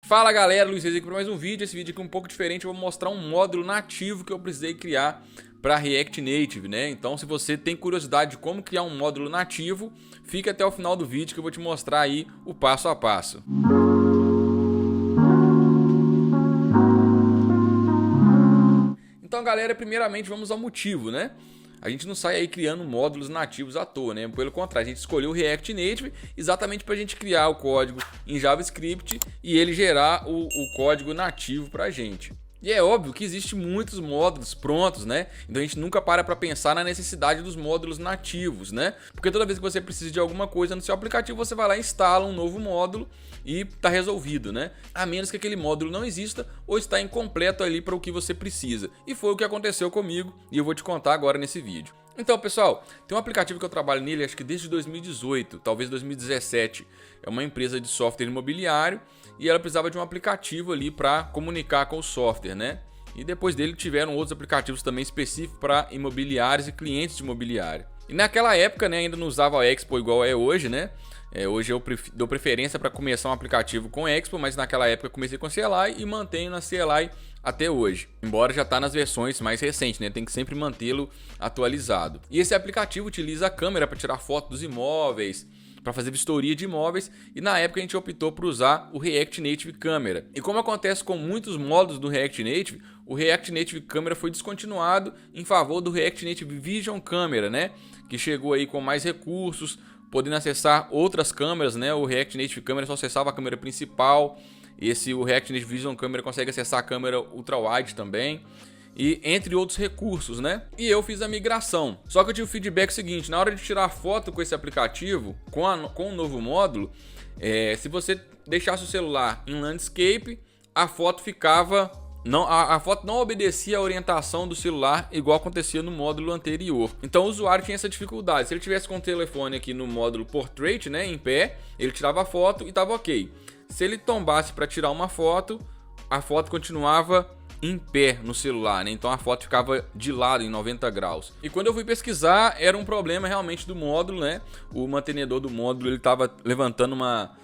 Fala galera, Luiz Reis aqui para mais um vídeo. Esse vídeo aqui é um pouco diferente, eu vou mostrar um módulo nativo que eu precisei criar para React Native, né? Então se você tem curiosidade de como criar um módulo nativo, fica até o final do vídeo que eu vou te mostrar aí o passo a passo. Então galera, primeiramente vamos ao motivo, né? A gente não sai aí criando módulos nativos à toa, né? Pelo contrário, a gente escolheu o React Native exatamente para a gente criar o código em JavaScript e ele gerar o código nativo para a gente. E é óbvio que existem muitos módulos prontos, né? Então a gente nunca para pensar na necessidade dos módulos nativos, né? Porque toda vez que você precisa de alguma coisa no seu aplicativo, você vai lá e instala um novo módulo e tá resolvido, né? A menos que aquele módulo não exista ou está incompleto ali para o que você precisa. E foi o que aconteceu comigo e eu vou te contar agora nesse vídeo. Então, pessoal, tem um aplicativo que eu trabalho nele, acho que desde 2018, talvez 2017. É uma empresa de software imobiliário e ela precisava de um aplicativo ali para comunicar com o software, né? E depois dele tiveram outros aplicativos também específicos para imobiliários e clientes de imobiliário. E naquela época, né, ainda não usava o Expo igual é hoje, né? Hoje eu dou preferência para começar um aplicativo com Expo, mas naquela época eu comecei com CLI e mantenho na CLI até hoje. Embora já está nas versões mais recentes, né? Tem que sempre mantê-lo atualizado. E esse aplicativo utiliza a câmera para tirar foto dos imóveis, para fazer vistoria de imóveis, e na época a gente optou por usar o React Native Camera. E como acontece com muitos módulos do React Native, o React Native Camera foi descontinuado em favor do React Native Vision Camera, né? Que chegou aí com mais recursos, podendo acessar outras câmeras, né? O React Native Camera só acessava a câmera principal. O React Native Vision Camera consegue acessar a câmera ultra-wide também. E entre outros recursos, né? E eu fiz a migração. Só que eu tive o feedback seguinte: na hora de tirar foto com esse aplicativo, com o novo módulo, se você deixasse o celular em landscape, a foto ficava... A foto não obedecia a orientação do celular igual acontecia no módulo anterior. Então o usuário tinha essa dificuldade. Se ele tivesse com o telefone aqui no módulo Portrait, né, em pé, ele tirava a foto e estava ok. Se ele tombasse para tirar uma foto, a foto continuava em pé no celular, né? Então a foto ficava de lado em 90 graus. E quando eu fui pesquisar, era um problema realmente do módulo, né? O mantenedor do módulo, ele estava levantando uma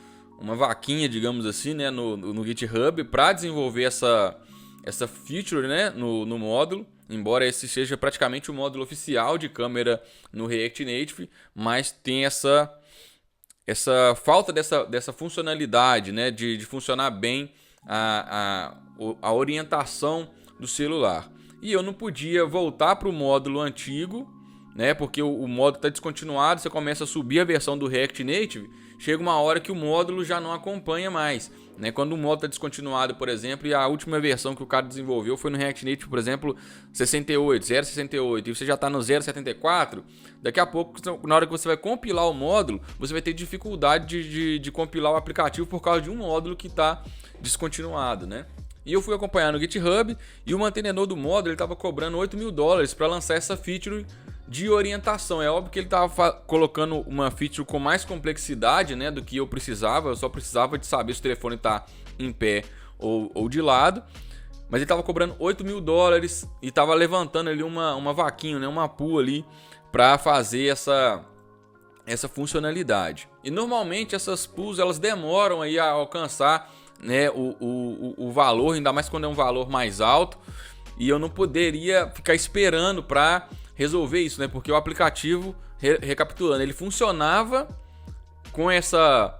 vaquinha, digamos assim, né, no GitHub para desenvolver essa feature, né, no módulo. Embora esse seja praticamente o módulo oficial de câmera no React Native, mas tem essa falta dessa funcionalidade, né, de funcionar bem a orientação do celular. E eu não podia voltar para o módulo antigo, né, porque o módulo está descontinuado. Você começa a subir a versão do React Native, chega uma hora que o módulo já não acompanha mais, né? Quando o módulo está descontinuado, por exemplo, e a última versão que o cara desenvolveu foi no React Native, por exemplo, 0.68, e você já está no 0.74, daqui a pouco, na hora que você vai compilar o módulo, você vai ter dificuldade de compilar o aplicativo por causa de um módulo que está descontinuado, né? E eu fui acompanhar no GitHub e o mantenedor do módulo estava cobrando $8.000 para lançar essa feature de orientação. É óbvio que ele estava colocando uma feature com mais complexidade, né, do que eu precisava. Eu só precisava de saber se o telefone está em pé ou de lado. Mas ele estava cobrando $8.000 e estava levantando ali uma vaquinha, né, uma pool ali para fazer essa funcionalidade. E normalmente essas pools elas demoram aí a alcançar, né, o valor, ainda mais quando é um valor mais alto. E eu não poderia ficar esperando para resolver isso, né? Porque o aplicativo, recapitulando, ele funcionava com essa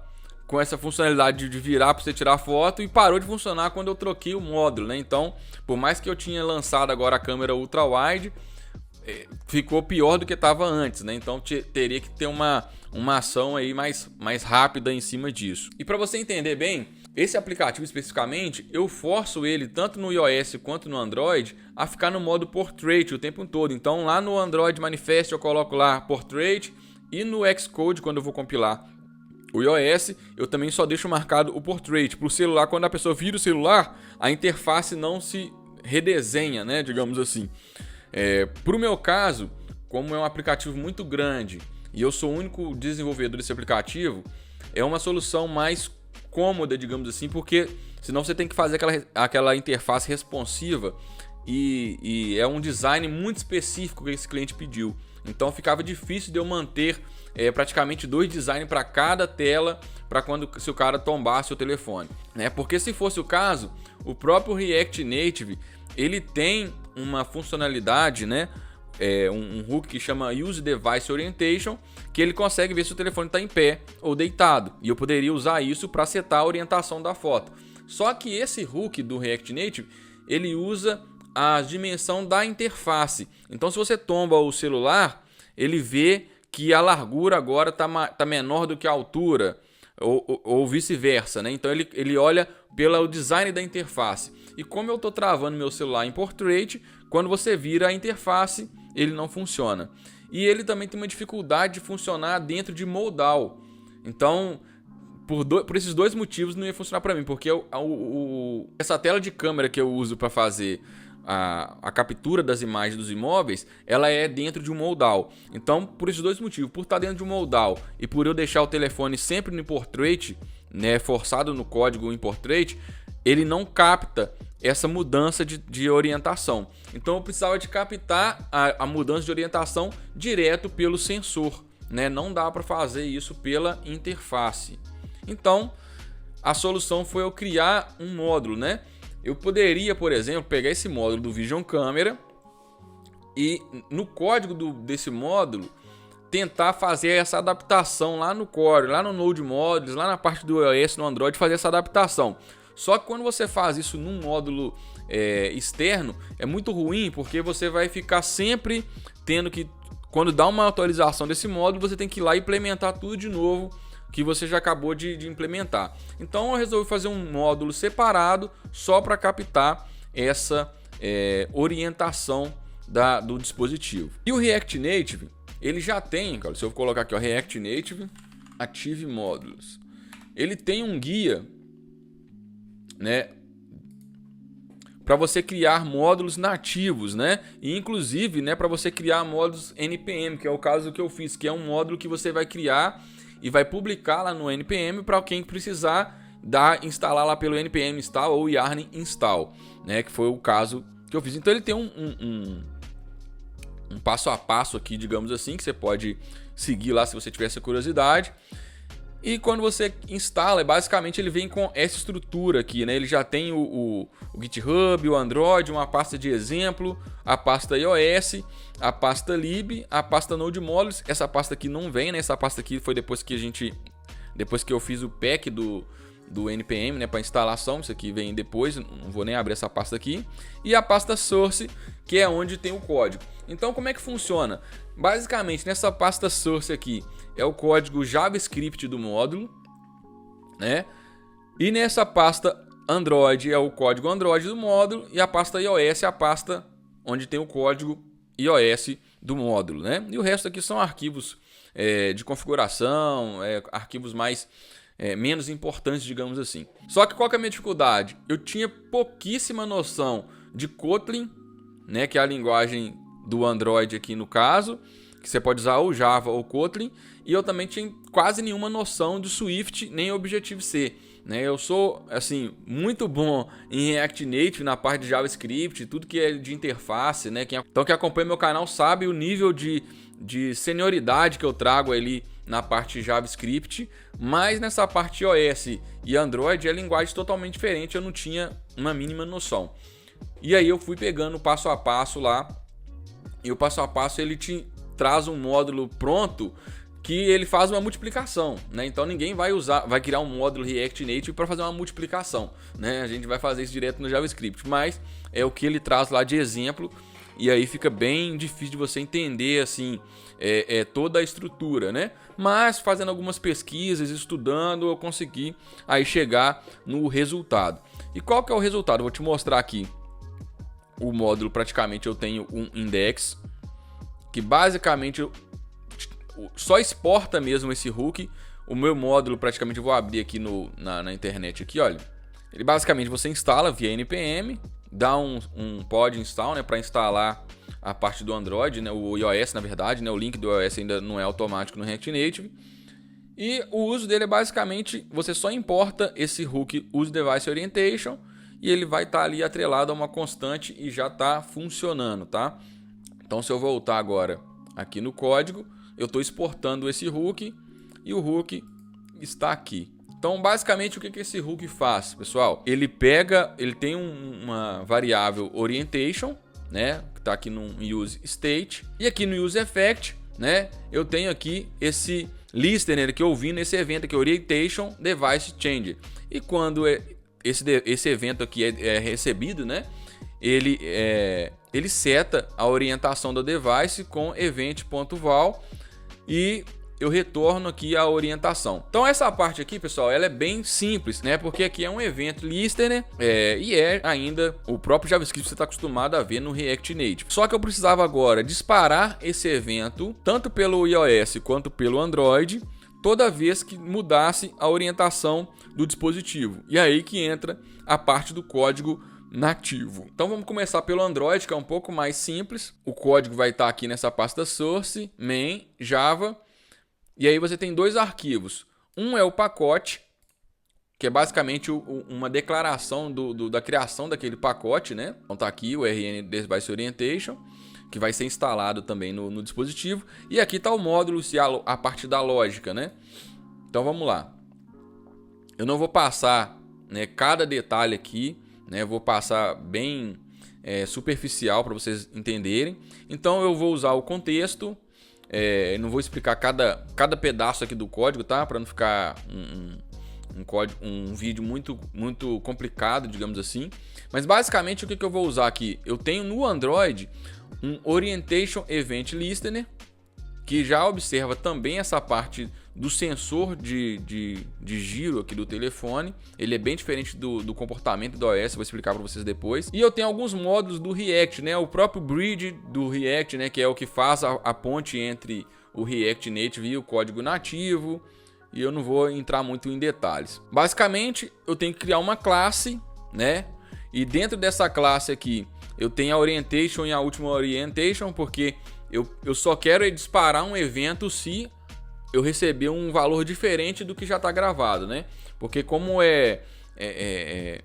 funcionalidade de virar para você tirar foto e parou de funcionar quando eu troquei o módulo, né? Então, por mais que eu tinha lançado agora a câmera ultra-wide, ficou pior do que estava antes, né? Então teria que ter uma ação aí mais rápida em cima disso. E para você entender bem, esse aplicativo especificamente, eu forço ele tanto no iOS quanto no Android a ficar no modo Portrait o tempo todo. Então lá no Android Manifest eu coloco lá Portrait e no Xcode, quando eu vou compilar o iOS, eu também só deixo marcado o Portrait. Para o celular, quando a pessoa vira o celular, a interface não se redesenha, né, digamos assim. Para o meu caso, como é um aplicativo muito grande e eu sou o único desenvolvedor desse aplicativo, é uma solução mais cômoda, digamos assim, porque senão você tem que fazer aquela interface responsiva e é um design muito específico que esse cliente pediu. Então ficava difícil de eu manter praticamente 2 designs para cada tela, para se o cara tombar seu telefone, né? Porque se fosse o caso, o próprio React Native ele tem uma funcionalidade, né? Um hook que chama Use Device Orientation, que ele consegue ver se o telefone está em pé ou deitado, e eu poderia usar isso para setar a orientação da foto. Só que esse hook do React Native ele usa a dimensão da interface. Então, se você tomba o celular, ele vê que a largura agora tá menor do que a altura, ou vice-versa, né? Então ele olha pelo design da interface. E como eu estou travando meu celular em Portrait, quando você vira a interface, ele não funciona. E ele também tem uma dificuldade de funcionar dentro de Modal. Então, por esses 2 motivos não ia funcionar para mim, porque essa tela de câmera que eu uso para fazer a captura das imagens dos imóveis, ela é dentro de um Modal. Então, por esses 2 motivos, por estar dentro de um Modal e por eu deixar o telefone sempre no Portrait, né, forçado no código em Portrait, ele não capta essa mudança de orientação. Então eu precisava de captar a mudança de orientação direto pelo sensor, né? Não dá para fazer isso pela interface. Então a solução foi eu criar um módulo, né? Eu poderia, por exemplo, pegar esse módulo do Vision Camera e no código desse módulo tentar fazer essa adaptação lá no Core, lá no Node Modules, lá na parte do iOS, no Android, fazer essa adaptação. Só que quando você faz isso num módulo externo, é muito ruim, porque você vai ficar sempre tendo que, quando dá uma atualização desse módulo, você tem que ir lá e implementar tudo de novo que você já acabou de implementar. Então eu resolvi fazer um módulo separado só para captar essa orientação do dispositivo. E o React Native, ele já tem, se eu colocar aqui o React Native Active Modules, ele tem um guia, né, para você criar módulos nativos, né? E inclusive, né, para você criar módulos NPM, que é o caso que eu fiz, que é um módulo que você vai criar e vai publicar lá no NPM para quem precisar instalar lá pelo NPM install ou yarn install, né? Que foi o caso que eu fiz. Então ele tem um passo a passo aqui, digamos assim, que você pode seguir lá se você tiver essa curiosidade. E quando você instala, basicamente ele vem com essa estrutura aqui, né? Ele já tem o GitHub, o Android, uma pasta de exemplo, a pasta iOS, a pasta lib, a pasta Node Modules. Essa pasta aqui não vem, né? Essa pasta aqui foi depois que eu fiz o pack do NPM, né, para instalação. Isso aqui vem depois, não vou nem abrir essa pasta aqui. E a pasta source, que é onde tem o código. Então, como é que funciona? Basicamente, nessa pasta source aqui é o código JavaScript do módulo, né? E nessa pasta Android é o código Android do módulo, e a pasta iOS é a pasta onde tem o código iOS do módulo, né? E o resto aqui são arquivos de configuração, arquivos menos importantes, digamos assim. Só que qual que é a minha dificuldade? Eu tinha pouquíssima noção de Kotlin, né, que é a linguagem do Android aqui no caso, que você pode usar ou Java ou Kotlin, e eu também tinha quase nenhuma noção de Swift nem Objective-C, né? Eu sou assim muito bom em React Native na parte de JavaScript, tudo que é de interface, né? Então quem acompanha meu canal sabe o nível de senioridade que eu trago ali na parte JavaScript, mas nessa parte iOS e Android é linguagem totalmente diferente, eu não tinha uma mínima noção. E aí eu fui pegando passo a passo lá, e o passo a passo ele te traz um módulo pronto que ele faz uma multiplicação, né? Então ninguém vai criar um módulo React Native para fazer uma multiplicação, né? A gente vai fazer isso direto no JavaScript, mas é o que ele traz lá de exemplo, e aí fica bem difícil de você entender assim toda a estrutura, né? Mas fazendo algumas pesquisas, estudando, eu consegui aí chegar no resultado. E qual que é o resultado? Eu vou te mostrar aqui o módulo. Praticamente eu tenho um index que basicamente só exporta mesmo esse hook. O meu módulo, praticamente, eu vou abrir aqui na internet aqui, olha. Ele basicamente você instala via npm, dá um pod install, né, para instalar a parte do Android, né, o iOS na verdade, né, o link do iOS ainda não é automático no React Native. E o uso dele é basicamente, você só importa esse hook Use Device Orientation e ele vai estar ali atrelado a uma constante e já está funcionando, tá? Então se eu voltar agora aqui no código, eu estou exportando esse hook e o hook está aqui. Então, basicamente, o que esse hook faz, pessoal? Ele tem uma variável orientation, né, que está aqui no use state, e aqui no use effect, né, eu tenho aqui esse listener que eu vi nesse evento aqui, orientation device change. E quando esse evento aqui é recebido, né, ele seta a orientação do device com event.val e eu retorno aqui a orientação. Então essa parte aqui, pessoal, ela é bem simples, né? Porque aqui é um evento listener e é ainda o próprio JavaScript que você está acostumado a ver no React Native. Só que eu precisava agora disparar esse evento tanto pelo iOS quanto pelo Android toda vez que mudasse a orientação do dispositivo. E aí que entra a parte do código nativo. Então vamos começar pelo Android, que é um pouco mais simples. O código vai estar aqui nessa pasta source, main, java. E aí você tem dois arquivos. Um é o pacote, que é basicamente uma declaração da criação daquele pacote, né? Então tá aqui o RN Device Orientation, que vai ser instalado também no dispositivo. E aqui está o módulo, a parte da lógica, né? Então vamos lá. Eu não vou passar, né, cada detalhe aqui, né? Vou passar bem superficial para vocês entenderem. Então eu vou usar o contexto. Não vou explicar cada pedaço aqui do código, tá? Para não ficar um vídeo muito complicado, digamos assim. Mas basicamente o que eu vou usar aqui? Eu tenho no Android um Orientation Event Listener, que já observa também essa parte do sensor de giro aqui do telefone. Ele é bem diferente do comportamento do iOS, vou explicar para vocês depois. E eu tenho alguns módulos do React, né? O próprio bridge do React, né? Que é o que faz a ponte entre o React Native e o código nativo. E eu não vou entrar muito em detalhes. Basicamente, eu tenho que criar uma classe, né? E dentro dessa classe aqui, eu tenho a orientation e a última orientation, porque eu só quero disparar um evento se eu receber um valor diferente do que já está gravado, né? Porque como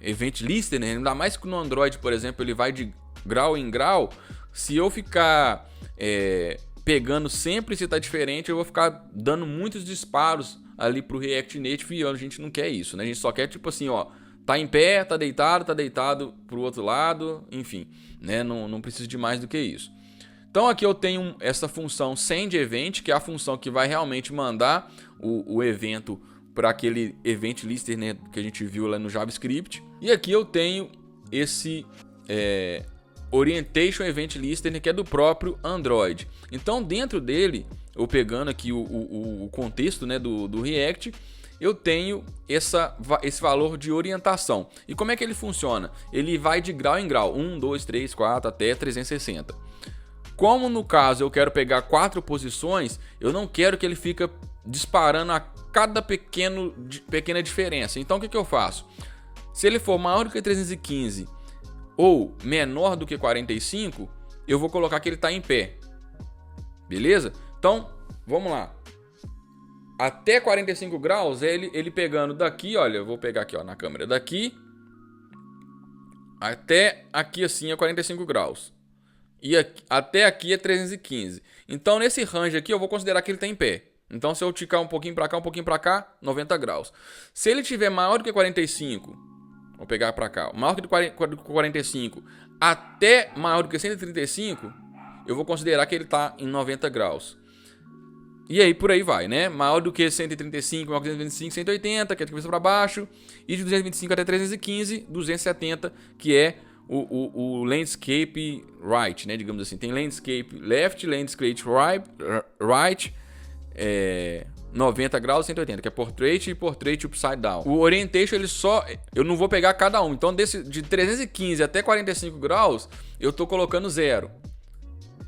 event listener, ainda mais que no Android, por exemplo, ele vai de grau em grau. Se eu ficar pegando sempre se está diferente, eu vou ficar dando muitos disparos ali para o React Native e a gente não quer isso, né? A gente só quer tipo assim, ó, tá em pé, tá deitado para o outro lado, enfim, né? Não preciso de mais do que isso. Então aqui eu tenho essa função send event, que é a função que vai realmente mandar o evento para aquele event listener, né, que a gente viu lá no JavaScript. E aqui eu tenho esse Orientation Event Listener, que é do próprio Android. Então dentro dele, eu pegando aqui o contexto, né, do React, eu tenho esse valor de orientação. E como é que ele funciona? Ele vai de grau em grau, 1, 2, 3, 4 até 360. Como no caso eu quero pegar 4 posições, eu não quero que ele fique disparando a cada pequena diferença. Então o que eu faço? Se ele for maior do que 315 ou menor do que 45, eu vou colocar que ele está em pé. Beleza? Então, vamos lá. Até 45 graus, ele pegando daqui, olha, eu vou pegar aqui, ó, na câmera, daqui até aqui assim é 45 graus. E aqui, até aqui é 315. Então nesse range aqui eu vou considerar que ele está em pé. Então se eu ticar um pouquinho para cá, 90 graus. Se ele tiver maior do que 45, vou pegar para cá, maior do que 45 até maior do que 135, eu vou considerar que ele está em 90 graus. E aí por aí vai, né? Maior do que 135, maior do que 225, 180, que é de cabeça para baixo. E de 225 até 315, 270, que é o landscape right, né? Digamos assim. Tem landscape left, landscape right, 90 graus, 180, que é portrait e portrait upside down. O orientation, eu não vou pegar cada um. Então de 315 até 45 graus, eu tô colocando 0.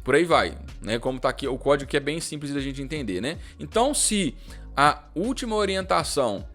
Por aí vai, né? Como tá aqui o código, que é bem simples da gente entender, né? Então, se a última orientação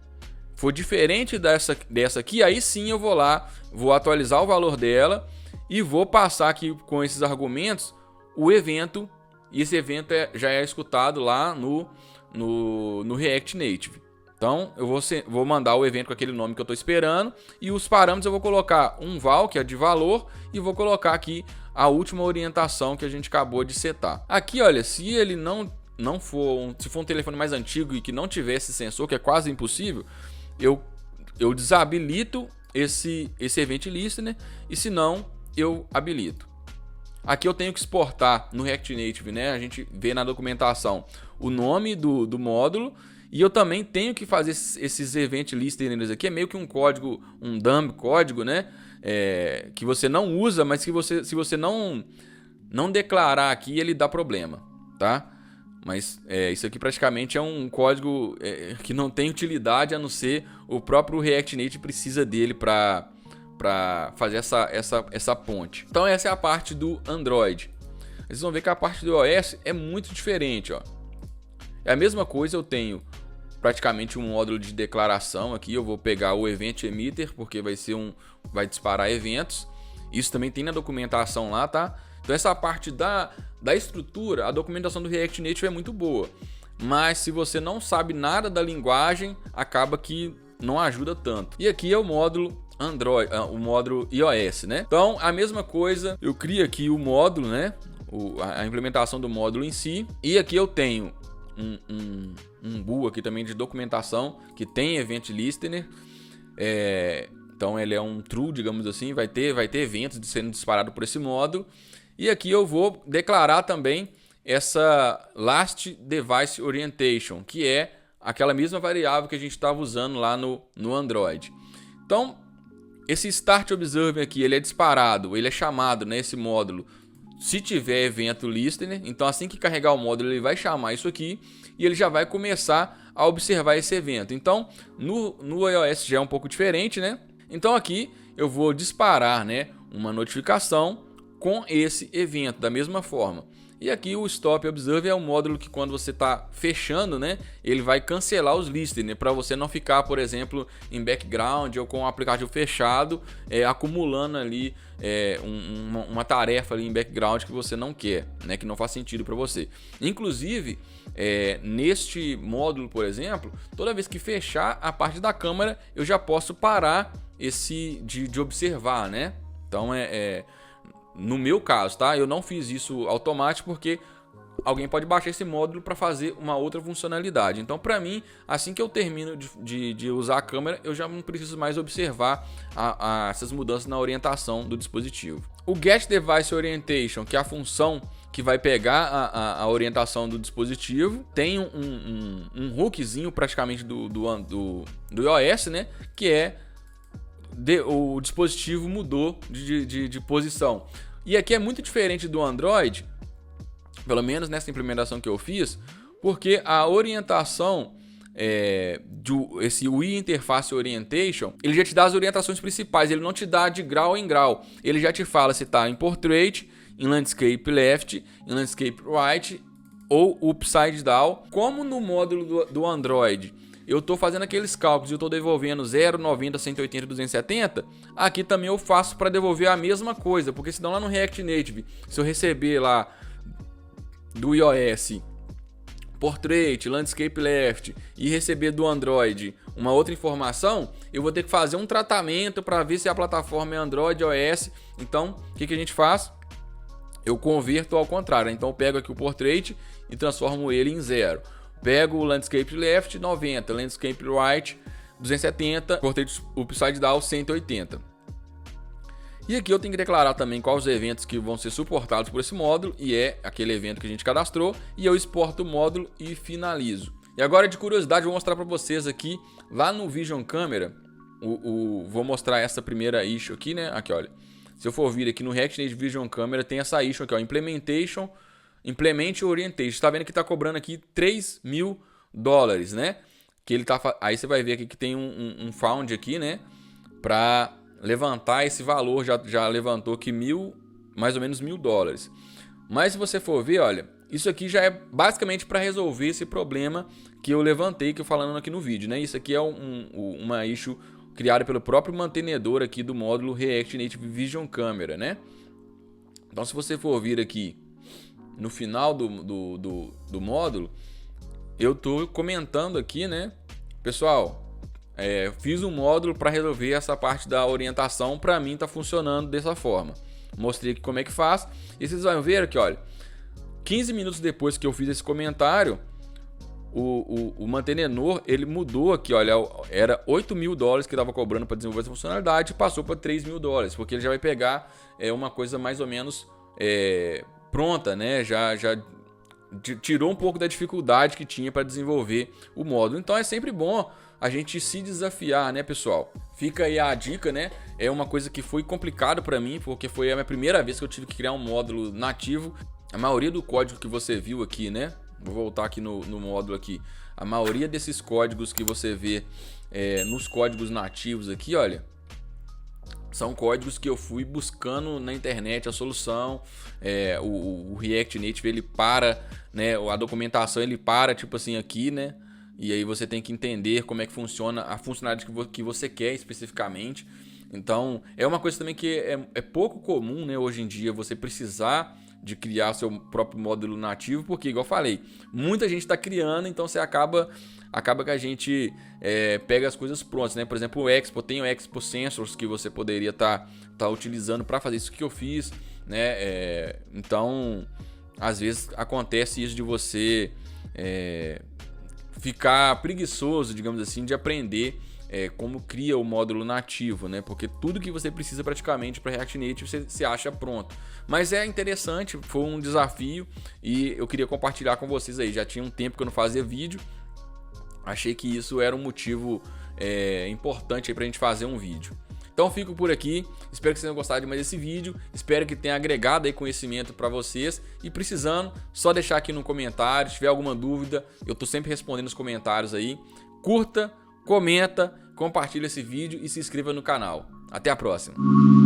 for diferente dessa aqui, aí sim eu vou lá, vou atualizar o valor dela e vou passar aqui com esses argumentos o evento, e esse evento já é escutado lá no React Native. Então eu vou mandar o evento com aquele nome que eu estou esperando, e os parâmetros eu vou colocar um val, que é de valor, e vou colocar aqui a última orientação que a gente acabou de setar. Aqui, olha, se ele não não for se for um telefone mais antigo e que não tiver esse sensor, que é quase impossível, eu desabilito esse Event Listener, e se não, eu habilito. Aqui eu tenho que exportar no React Native, né? A gente vê na documentação o nome do módulo, e eu também tenho que fazer esses Event Listeners aqui. É meio que um código, um dumb código, né? Que você não usa, mas que se você não declarar aqui, ele dá problema, tá? Mas isso aqui praticamente é um código que não tem utilidade, a não ser o próprio React Native precisa dele para fazer essa ponte. Então essa é a parte do Android. Vocês vão ver que a parte do iOS é muito diferente, ó. É a mesma coisa, eu tenho praticamente um módulo de declaração aqui. Eu vou pegar o Event Emitter, porque vai disparar eventos. Isso também tem na documentação lá, tá? Então essa parte da estrutura, a documentação do React Native é muito boa. Mas se você não sabe nada da linguagem, acaba que não ajuda tanto. E aqui é o módulo Android, o módulo iOS, né? Então a mesma coisa, eu crio aqui o módulo, né? A implementação do módulo em si. E aqui eu tenho um BU aqui também de documentação que tem Event Listener. Então ele é um true, digamos assim, vai ter eventos sendo disparado por esse módulo. E aqui eu vou declarar também essa Last Device Orientation, que é aquela mesma variável que a gente estava usando lá no Android. Então, esse Start Observer aqui, ele é disparado, ele é chamado nesse módulo se tiver evento listener. Então, assim que carregar o módulo, ele vai chamar isso aqui e ele já vai começar a observar esse evento. Então, no iOS já é um pouco diferente, né? Então, aqui eu vou disparar, né, uma notificação com esse evento da mesma forma. E aqui o Stop Observer é um módulo que quando você está fechando, né, ele vai cancelar os listeners, para você não ficar, por exemplo, em background ou com o aplicativo fechado, acumulando ali uma tarefa ali em background que você não quer, né, que não faz sentido para você. Inclusive, neste módulo, por exemplo, toda vez que fechar a parte da câmera, eu já posso parar de observar, né? Então no meu caso, tá? Eu não fiz isso automático porque alguém pode baixar esse módulo para fazer uma outra funcionalidade. Então, para mim, assim que eu termino de usar a câmera, eu já não preciso mais observar essas mudanças na orientação do dispositivo. O Get Device Orientation, que é a função que vai pegar a orientação do dispositivo, tem um hookzinho praticamente do iOS, né? Que é o dispositivo mudou de posição. E aqui é muito diferente do Android, pelo menos nessa implementação que eu fiz, porque a orientação esse UI Interface Orientation, ele já te dá as orientações principais, ele não te dá de grau em grau. Ele já te fala se está em Portrait, em Landscape Left, em Landscape Right ou Upside Down. Como no módulo do Android eu estou fazendo aqueles cálculos e eu estou devolvendo 0, 90, 180, 270, aqui também eu faço para devolver a mesma coisa, porque senão lá no React Native, se eu receber lá do iOS Portrait, Landscape Left e receber do Android uma outra informação, eu vou ter que fazer um tratamento para ver se a plataforma é Android ou iOS. Então, o que a gente faz? Eu converto ao contrário. Então, eu pego aqui o Portrait e transformo ele em 0. Pego o Landscape Left 90, Landscape Right 270, Portrait Upside Down 180. E aqui eu tenho que declarar também quais os eventos que vão ser suportados por esse módulo, e é aquele evento que a gente cadastrou, e eu exporto o módulo e finalizo. E agora, de curiosidade, vou mostrar para vocês aqui, lá no Vision Camera, vou mostrar essa primeira issue aqui, né? Aqui, olha. Se eu for vir aqui no React Native Vision Camera, tem essa issue aqui, ó, Implement Orientation. Está vendo que está cobrando aqui $3.000, né? Que ele tá, aí você vai ver aqui que tem um found aqui, né? Para levantar esse valor, já levantou aqui mais ou menos $1.000. Mas se você for ver, olha, isso aqui já é basicamente para resolver esse problema que eu levantei, que eu falando aqui no vídeo, né? Isso aqui é uma issue criada pelo próprio mantenedor aqui do módulo React Native Vision Camera, né? Então, se você for vir aqui no final do módulo, eu tô comentando aqui, né? Pessoal, fiz um módulo para resolver essa parte da orientação, para mim tá funcionando dessa forma. Mostrei aqui como é que faz, e vocês vão ver aqui, olha, 15 minutos depois que eu fiz esse comentário, o mantenedor, ele mudou aqui, olha, era $8.000 que estava cobrando para desenvolver essa funcionalidade, passou para $3.000, porque ele já vai pegar uma coisa mais ou menos pronta, né? Já tirou um pouco da dificuldade que tinha para desenvolver o módulo. Então é sempre bom a gente se desafiar, né, pessoal? Fica aí a dica, né? É uma coisa que foi complicado para mim, porque foi a minha primeira vez que eu tive que criar um módulo nativo. A maioria do código que você viu aqui, né? Vou voltar aqui no módulo aqui. A maioria desses códigos que você vê nos códigos nativos aqui, olha, são códigos que eu fui buscando na internet a solução. O React Native, ele para, né? A documentação, ele para, tipo assim, aqui, né? E aí você tem que entender como é que funciona a funcionalidade que você quer especificamente. Então, é uma coisa também que é pouco comum, né, hoje em dia, você precisar de criar seu próprio módulo nativo, porque, igual eu falei, muita gente está criando, então você acaba que a gente pega as coisas prontas, né? Por exemplo, o Expo, tem o Expo Sensors que você poderia tá utilizando para fazer isso que eu fiz, né? Então, às vezes acontece isso de você ficar preguiçoso, digamos assim, de aprender como cria o módulo nativo, né? Porque tudo que você precisa praticamente para React Native você acha pronto. Mas é interessante, foi um desafio e eu queria compartilhar com vocês aí. Já tinha um tempo que eu não fazia vídeo, achei que isso era um motivo importante para a gente fazer um vídeo. Então fico por aqui, espero que vocês tenham gostado de mais desse vídeo, espero que tenha agregado aí conhecimento para vocês e precisando, só deixar aqui no comentário, se tiver alguma dúvida, eu tô sempre respondendo nos comentários aí. Curta, comenta, compartilha esse vídeo e se inscreva no canal. Até a próxima!